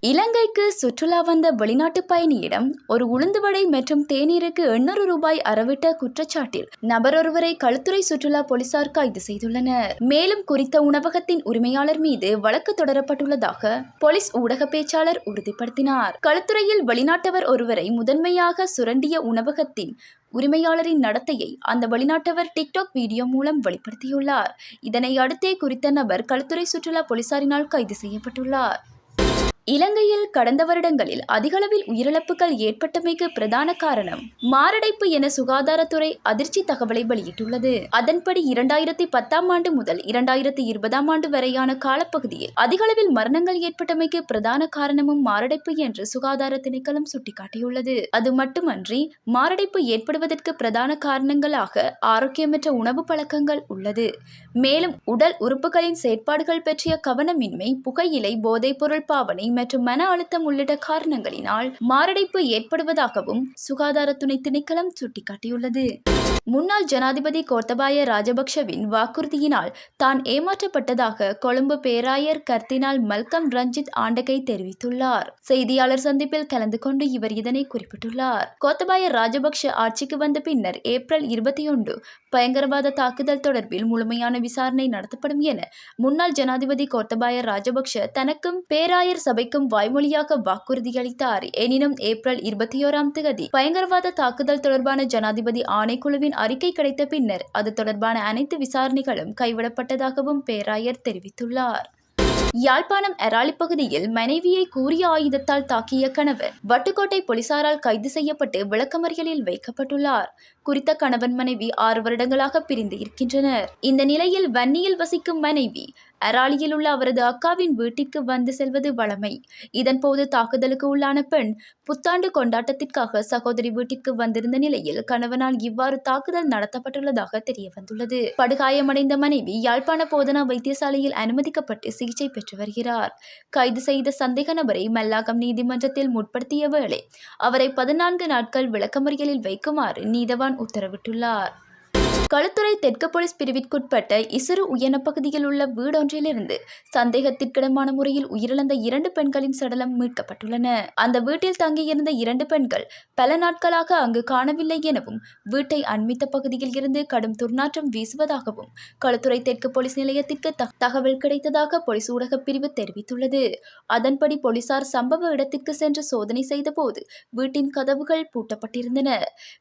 இலங்கைக்கு சுற்றுலா வந்த வெளிநாட்டு பயணியிடம் ஒரு உளுந்துவடை மற்றும் தேநீருக்கு 800 ரூபாய் அறவிட்ட குற்றச்சாட்டில் நபரொருவரை களுத்துறை சுற்றுலா போலீசார் கைது செய்துள்ளனர். மேலும் குறித்த உணவகத்தின் உரிமையாளர் மீது வழக்கு தொடரப்பட்டுள்ளதாக போலீஸ் ஊடக பேச்சாளர் உறுதிப்படுத்தினார். களுத்துறையில் வெளிநாட்டவர் ஒருவரை முதன்மையாக சுரண்டிய உணவகத்தின் உரிமையாளரின் நடத்தையை அந்த வெளிநாட்டவர் டிக்டாக் வீடியோ மூலம் வெளிப்படுத்தியுள்ளார். இதனை அடுத்தே குறித்த நபர் களுத்துறை சுற்றுலா போலீசாரினால் கைது செய்யப்பட்டுள்ளார். இலங்கையில் கடந்த வருடங்களில் அதிகளவில் உயிரிழப்புகள் ஏற்பட்டமைக்கு பிரதான காரணம் மாரடைப்பு என சுகாதாரத்துறை அதிர்ச்சி தகவலை வெளியிட்டுள்ளது. அதன்படி 2010 ஆண்டு முதல் 2020 ஆண்டு வரையான காலப்பகுதியில் அதிகளவில் மரணங்கள் ஏற்பட்டமைக்கு பிரதான காரணமும் மாரடைப்பு என்று சுகாதார திணைக்களம் சுட்டிக்காட்டியுள்ளது. அது மட்டுமன்றி மாரடைப்பு ஏற்படுவதற்கு பிரதான காரணங்களாக ஆரோக்கியமற்ற உணவு பழக்கங்கள் உள்ளது. மேலும் உடல் உறுப்புகளின் செயற்பாடுகள் பற்றிய கவனமின்மை, புகையிலை, போதைப்பொருள் பாவனை மற்றும் மன அழுத்தம் உள்ளிட்ட காரணங்களினால் மாரடைப்பு ஏற்படுவதாகவும் சுகாதார துணை திணைக்களம் சுட்டிக்காட்டியுள்ளது. முன்னாள் ஜனாதிபதி கோத்தபாய ராஜபக்ஷவின் வாக்குறுதியினால் தான் ஏமாற்றப்பட்டதாக கொழும்பு பேராயர் கர்தினால் மல்கம் ரஞ்சித் ஆண்டகை தெரிவித்துள்ளார். செய்தியாளர் சந்திப்பில் கலந்து கொண்டு இவர் இதனை குறிப்பிட்டுள்ளார். கோத்தபாய ராஜபக்ஷ ஆட்சிக்கு வந்த பின்னர் ஏப்ரல் 21 பயங்கரவாத தாக்குதல் தொடர்பில் முழுமையான விசாரணை நடத்தப்படும் என முன்னாள் ஜனாதிபதி கோத்தபாய ராஜபக்ஷ தனக்கும் பேராயர் சபைக்கும் வாய்மொழியாக வாக்குறுதியளித்தார். எனினும் ஏப்ரல் 21 பயங்கரவாத தாக்குதல் தொடர்பான ஜனாதிபதி ஆணைக்குழுவின் அறிக்கை கிடைத்த பின்னர் அது தொடர்பான அனைத்து விசாரணைகளும் கைவிடப்பட்டதாகவும் பேராயர் தெரிவித்துள்ளார். யாழ்ப்பாணம் எராளி பகுதியில் மனைவியை கூரிய ஆயுதத்தால் தாக்கிய கணவர் வட்டுக்கோட்டை போலீசாரால் கைது செய்யப்பட்டு விளக்கமறியலில் வைக்கப்பட்டுள்ளார். குறித்த கணவன் மனைவி 6 வருடங்களாக பிரிந்து இருக்கின்றனர். இந்த நிலையில் வன்னியில் வசிக்கும் மனைவி எராளியில் உள்ள அவரது அக்காவின் வீட்டிற்கு வந்து செல்வது வழமை. இதன்போது தாக்குதலுக்கு உள்ளான பெண் புத்தாண்டு கொண்டாட்டத்திற்காக சகோதரி வீட்டிற்கு வந்திருந்த நிலையில் கணவனால் இவ்வாறு தாக்குதல் நடத்தப்பட்டுள்ளதாக தெரிய வந்துள்ளது. படுகாயமடைந்த மனைவி யாழ்ப்பாண போதனா வைத்தியசாலையில் அனுமதிக்கப்பட்டு சிகிச்சை பெற்று வருகிறார். கைது செய்த சந்தேக நபரை மல்லாகம் நீதிமன்றத்தில் முற்படுத்திய வேளை அவரை 14 நாட்கள் விளக்கமறியலில் வைக்குமாறு நீதவான் உத்தரவிட்டுள்ளார். களுத்துறை தெற்கு போலீஸ் பிரிவிற்குட்பட்ட இசுறு உயன பகுதியில் உள்ள வீடொன்றிலிருந்து சந்தேகத்திற்கிடமான முறையில் உயிரிழந்த 2 பெண்களின் சடலம் மீட்கப்பட்டுள்ளன. அந்த வீட்டில் தங்கியிருந்த 2 பெண்கள் பல நாட்களாக அங்கு காணவில்லை எனவும் வீட்டை அண்மித்த பகுதியில் இருந்து கடும் துர்நாற்றம் வீசுவதாகவும் களுத்துறை தெற்கு போலீஸ் நிலையத்திற்கு தகவல் கிடைத்ததாக போலீஸ் ஊடக பிரிவு தெரிவித்துள்ளது. அதன்படி போலீசார் சம்பவ இடத்திற்கு சென்று சோதனை செய்த போது வீட்டின் கதவுகள் பூட்டப்பட்டிருந்தன.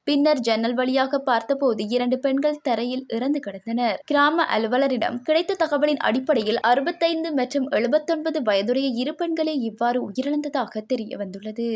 பின்னர் ஜன்னல் வழியாக பார்த்தபோது 2 பெண்கள் தரையில் இறந்து கிடந்தனர். கிராம அலுவலரிடம் கிடைத்த தகவலின் அடிப்படையில் 65 மற்றும் 79 வயதுடைய 2 பெண்களே இவ்வாறு உயிரிழந்ததாக தெரிய வந்துள்ளது.